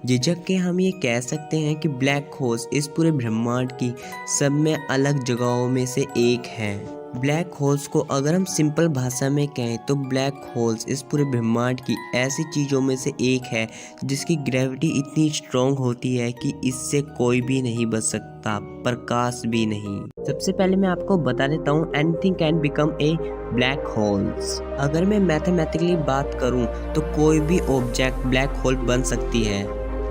झिझक के हम ये कह सकते हैं कि ब्लैक होल्स इस पूरे ब्रह्मांड की सब में अलग जगहों में से एक है। ब्लैक होल्स को अगर हम सिंपल भाषा में कहें तो ब्लैक होल्स इस पूरे ब्रह्मांड की ऐसी चीज़ों में से एक है जिसकी ग्रेविटी इतनी स्ट्रॉन्ग होती है कि इससे कोई भी नहीं बच सकता, प्रकाश भी नहीं। सबसे पहले मैं आपको बता देता हूँ anything can become a black holes. अगर मैं मैथमेटिकली बात करूँ तो कोई भी ऑब्जेक्ट ब्लैक होल बन सकती है।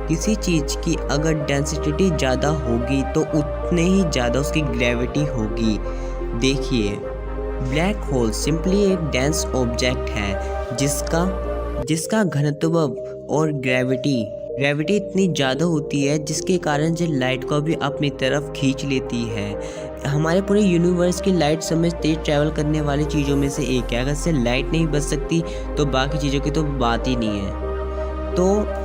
किसी चीज़ की अगर डेंसिटी ज़्यादा होगी तो उतने ही ज़्यादा उसकी ग्रेविटी होगी। देखिए, ब्लैक होल सिंपली एक डेंस ऑब्जेक्ट है जिसका घनत्व और ग्रेविटी इतनी ज़्यादा होती है जिसके कारण जो लाइट को भी अपनी तरफ खींच लेती है। हमारे पूरे यूनिवर्स की लाइट समय तेज ट्रैवल करने वाली चीज़ों में से एक है। अगर से लाइट नहीं बच सकती तो बाकी चीज़ों की तो बात ही नहीं है। तो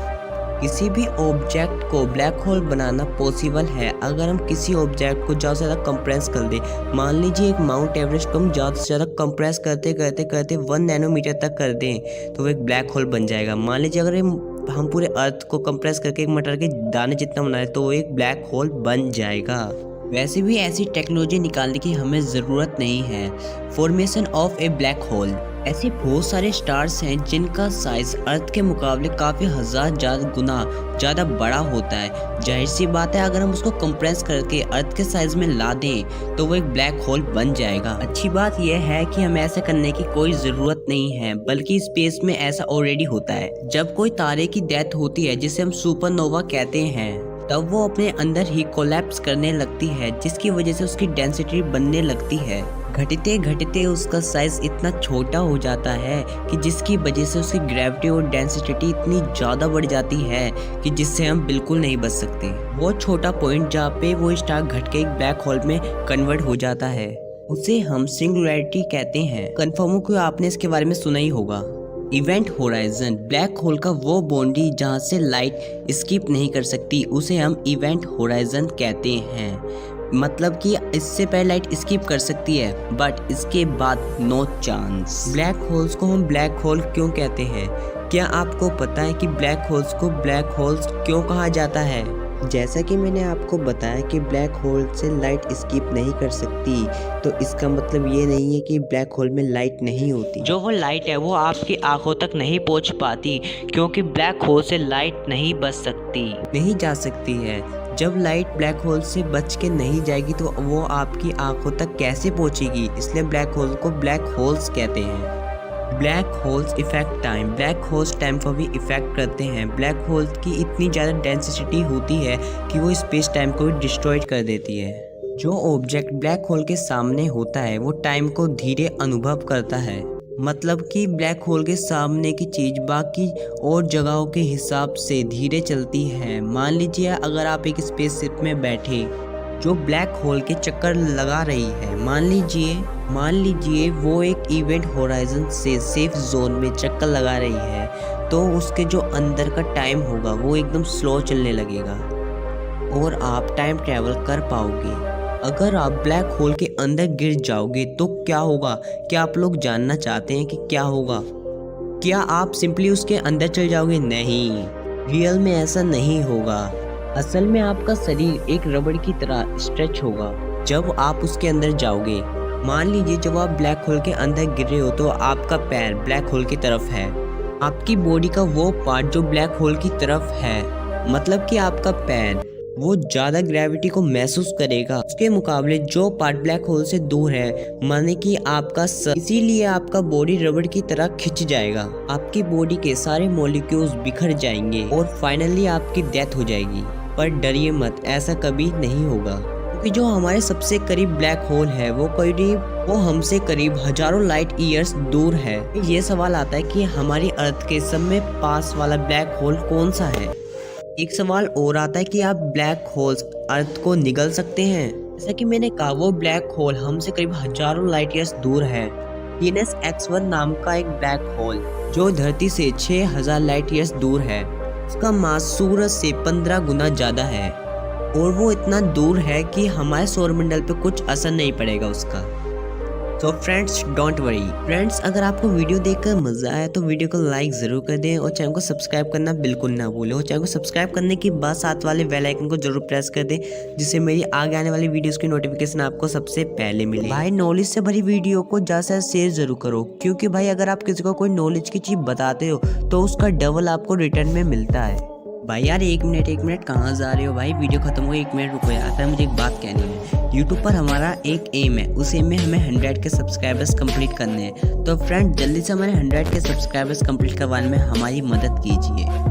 किसी भी ऑब्जेक्ट को ब्लैक होल बनाना पॉसिबल है अगर हम किसी ऑब्जेक्ट को ज़्यादा से ज़्यादा कंप्रेस कर दें। मान लीजिए एक माउंट एवरेस्ट को हम ज़्यादा से ज़्यादा कंप्रेस करते 1 नैनोमीटर तक कर दें तो वो एक ब्लैक होल बन जाएगा। मान लीजिए अगर हम पूरे अर्थ को कंप्रेस करके एक मटर के दाने जितना बनाए तो वो एक ब्लैक होल बन जाएगा। वैसे भी ऐसी टेक्नोलॉजी निकालने की हमें ज़रूरत नहीं है। Formation of A black hole, ऐसे बहुत सारे स्टार्स हैं जिनका साइज अर्थ के मुकाबले काफ़ी हजार गुना ज़्यादा बड़ा होता है। जाहिर सी बात है अगर हम उसको कंप्रेस करके अर्थ के साइज में ला दें तो वो एक ब्लैक होल बन जाएगा। अच्छी बात यह है कि हमें ऐसा करने की कोई ज़रूरत नहीं है, बल्कि स्पेस में ऐसा ऑलरेडी होता है। जब कोई तारे की डेथ होती है जिसे हम सुपरनोवा कहते हैं तब वो अपने अंदर ही कोलैप्स करने लगती है जिसकी वजह से उसकी डेंसिटी बनने लगती है। घटते घटते उसका साइज इतना छोटा हो जाता है कि जिसकी वजह से उसकी ग्रेविटी और डेंसिटी इतनी ज़्यादा बढ़ जाती है कि जिससे हम बिल्कुल नहीं बच सकते। वो छोटा पॉइंट जहाँ पे वो स्टार घट के एक ब्लैक होल में कन्वर्ट हो जाता है उसे हम सिंगुलैरिटी कहते हैं। कन्फर्म हो कि आपने इसके बारे में सुना ही होगा। इवेंट होराइजन, ब्लैक होल का वो बाउंड्री जहाँ से लाइट स्किप नहीं कर सकती उसे हम इवेंट होराइजन कहते हैं। मतलब कि इससे पहले लाइट स्किप कर सकती है बट इसके बाद नो चांस। ब्लैक होल्स को हम ब्लैक होल क्यों कहते हैं? क्या आपको पता है कि ब्लैक होल्स को ब्लैक होल्स क्यों कहा जाता है? जैसा कि मैंने आपको बताया कि ब्लैक होल से लाइट स्किप नहीं कर सकती तो इसका मतलब ये नहीं है कि ब्लैक होल में लाइट नहीं होती। जो वो लाइट है वो आपकी आंखों तक नहीं पहुंच पाती क्योंकि ब्लैक होल से लाइट नहीं बच सकती, नहीं जा सकती है। जब लाइट ब्लैक होल से बच के नहीं जाएगी तो वो आपकी आंखों तक कैसे पहुंचेगी? इसलिए ब्लैक होल को ब्लैक होल्स कहते हैं। Black holes effect time, black holes time को भी इफेक्ट करते हैं। ब्लैक होल की इतनी ज़्यादा डेंसिटी होती है कि वो स्पेस टाइम को भी डिस्ट्रॉय कर देती है। जो ऑब्जेक्ट ब्लैक होल के सामने होता है वो टाइम को धीरे अनुभव करता है। मतलब कि ब्लैक होल के सामने की चीज़ बाकी और जगहों के हिसाब से धीरे चलती है। मान लीजिए अगर आप एक स्पेसशिप में बैठे जो ब्लैक होल के चक्कर लगा रही है, मान लीजिए वो एक इवेंट होराइजन से सेफ जोन में चक्कर लगा रही है तो उसके जो अंदर का टाइम होगा वो एकदम स्लो चलने लगेगा और आप टाइम ट्रैवल कर पाओगे। अगर आप ब्लैक होल के अंदर गिर जाओगे तो क्या होगा? क्या आप लोग जानना चाहते हैं कि क्या होगा? क्या आप सिंपली उसके अंदर चल जाओगे? नहीं, रियल में ऐसा नहीं होगा। असल में आपका शरीर एक रबड़ की तरह स्ट्रेच होगा जब आप उसके अंदर जाओगे। मान लीजिए जब आप ब्लैक होल के अंदर गिर रहे हो तो आपका पैर ब्लैक होल की तरफ है, आपकी बॉडी का वो पार्ट जो ब्लैक होल की तरफ है, मतलब कि आपका पैर वो ज़्यादा ग्रेविटी को महसूस करेगा उसके मुकाबले जो पार्ट ब्लैक होल से दूर है, माने कि आपका सर। इसीलिए आपका बॉडी रबड़ की तरह खिंच जाएगा, आपकी बॉडी के सारे मॉलिक्यूल्स बिखर जाएंगे और फाइनली आपकी डेथ हो जाएगी। पर डरिए मत, ऐसा कभी नहीं होगा क्योंकि जो हमारे सबसे करीब ब्लैक होल है वो हमसे करीब हजारों लाइट ईयर्स दूर है। ये सवाल आता है कि हमारी अर्थ के सब में पास वाला ब्लैक होल कौन सा है? एक सवाल और आता है कि आप ब्लैक होल्स अर्थ को निगल सकते हैं? जैसा कि मैंने कहा वो ब्लैक होल हमसे करीब हजारों लाइट ईयर्स दूर है। टीनस X1 नाम का एक ब्लैक होल जो धरती से 6000 लाइट ईयर्स दूर है, उसका मास सूरज से 15 गुना ज़्यादा है और वो इतना दूर है कि हमारे सौरमंडल पे कुछ असर नहीं पड़ेगा उसका। So friends don't worry. Friends अगर आपको वीडियो देखकर मजा आया तो वीडियो को लाइक जरूर कर दें और चैनल को सब्सक्राइब करना बिल्कुल ना भूलें। और चैनल को सब्सक्राइब करने के बाद साथ वाले बेल आइकन को जरूर प्रेस कर दें, जिससे मेरी आगे आने वाली वीडियोस की नोटिफिकेशन आपको सबसे पहले मिले। भाई नॉलेज से भरी वीडियो को ज्यादा से शेयर जरूर करो, क्योंकि भाई अगर आप किसी को कोई नॉलेज की चीज बताते हो तो उसका डबल आपको रिटर्न में मिलता है। भाई यार एक मिनट कहाँ जा रहे हो भाई, वीडियो खत्म हो गई, 1 मिनट रुको यार, मुझे एक बात कहनी है। यूट्यूब पर हमारा एक एम है, उस एम में हमें 100 के सब्सक्राइबर्स कंप्लीट करने हैं। तो फ्रेंड जल्दी से हमारे 100 के सब्सक्राइबर्स कंप्लीट करवाने में हमारी मदद कीजिए।